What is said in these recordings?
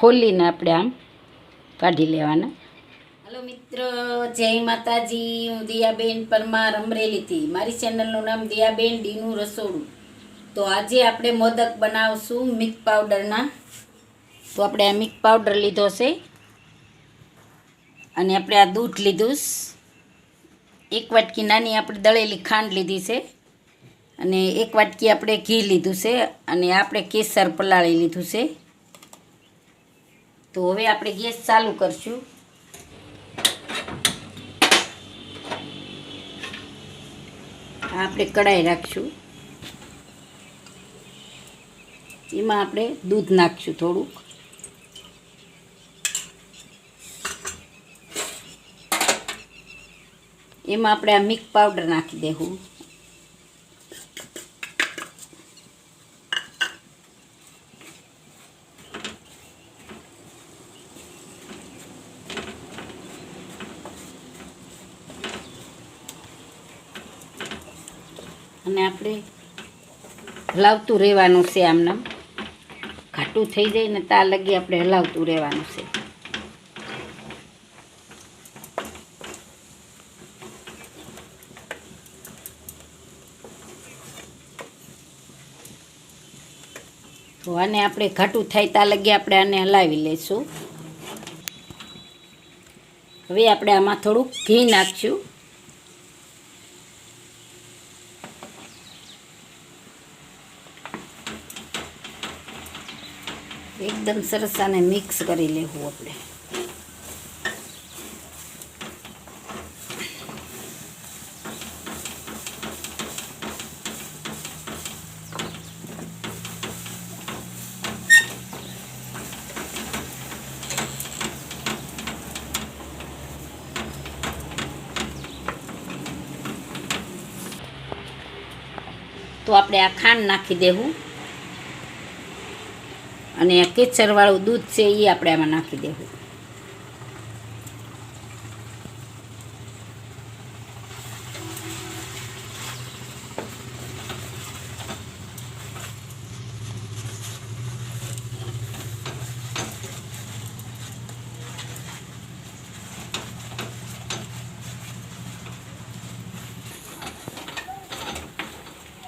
ખોલીને આપણે આમ કાઢી લેવાના. હલો મિત્રો, જય માતાજી. હું દિયાબેન પરમાર અમરેલીથી. મારી ચેનલનું નામ દિયાબેન ડીનું રસોડું. તો આજે આપણે મોદક બનાવશું મિલ્ક પાવડરના. તો આપણે આ મિલ્ક પાવડર લીધો છે અને આપણે આ દૂધ લીધું છે. 1 વાટકી નાની આપણે દળેલી ખાંડ લીધી છે અને 1 વાટકી આપણે ઘી લીધું છે અને આપણે કેસર પલાળી લીધું છે. તો હવે આપણે ગેસ ચાલુ કરશું. આપણે કઢાઈ રાખશું, એમાં આપણે દૂધ નાખશું થોડુંક. એમાં આપણે આ મિલ્ક પાવડર નાખી દેવું. અને આપણે હલાવતું રહેવાનું છે. આમને ઘાટું થઈ જાય ને ત્યાં લગી આપણે હલાવતું રહેવાનું છે. તો આને આપણે ઘાટું થાય ત્યાં લગી આપણે આને હલાવી લઈશું. હવે આપણે આમાં થોડુંક ઘી નાખશું. એકદમ સરસ આને મિક્સ કરી લેવું આપણે. તો આપણે આ ખાંડ નાખી દેવું અને આ કેસરવાળું દૂધ છે એ આપણે આમાં નાખી દેવું.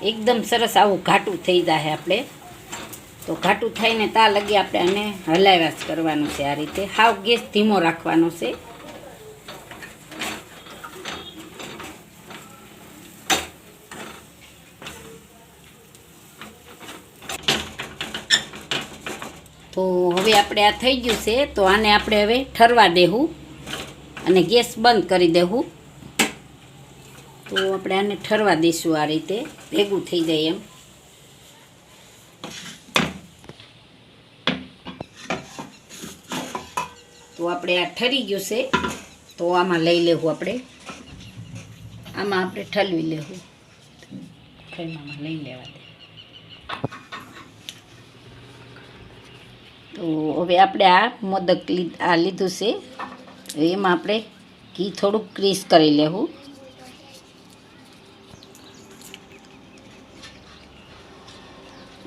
એકદમ સરસ આવું ઘાટું થઈ જાય આપણે. તો ઘાટું થઈને ત્યાં લગી આપણે આને હલાવ્યા જ કરવાનું છે. આ રીતે હાવ ગેસ ધીમો રાખવાનો છે. તો હવે આપણે આ થઈ ગયું છે. તો આને આપણે હવે ઠરવા દેવું અને ગેસ બંધ કરી દેવું. તો આપણે આને ઠરવા દઈશું. આ રીતે ભેગું થઈ જાય એમ. તો આપણે આ ઠરી ગયું છે. તો આમાં લઈ લેવું આપણે. આમાં આપણે ઠલવી લેવું. આમાં લઈ લેવા દે. તો હવે આપણે આ મોદક લીધું છે. એમાં આપણે ઘી થોડુંક ક્રીસ કરી લેવું.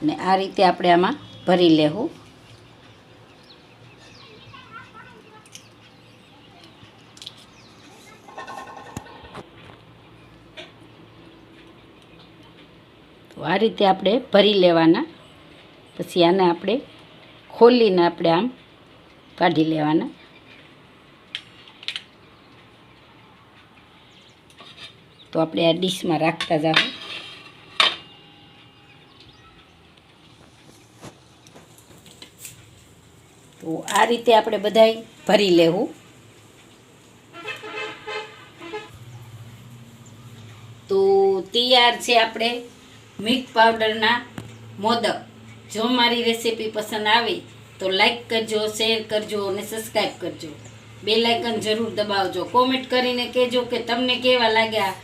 ને આ રીતે આપણે આમાં ભરી લેવું. તો આ રીતે આપણે ભરી લેવાના. પછી આને આપણે ખોલીને આપણે આમ કાઢી લેવાના. તો આપણે આ ડીશમાં રાખતા જાઓ. તો આ રીતે આપણે બધાય ભરી લેવું. તો તૈયાર છે આપણે મિલ્ક પાવડરના મોદક. જો મારી રેસીપી પસંદ આવી તો લાઈક કરજો, શેર કરજો અને સબસ્ક્રાઈબ કરજો. બેલ આઇકન જરૂર દબાવજો. કોમેન્ટ કરીને કહેજો કે તમને કેવા લાગ્યા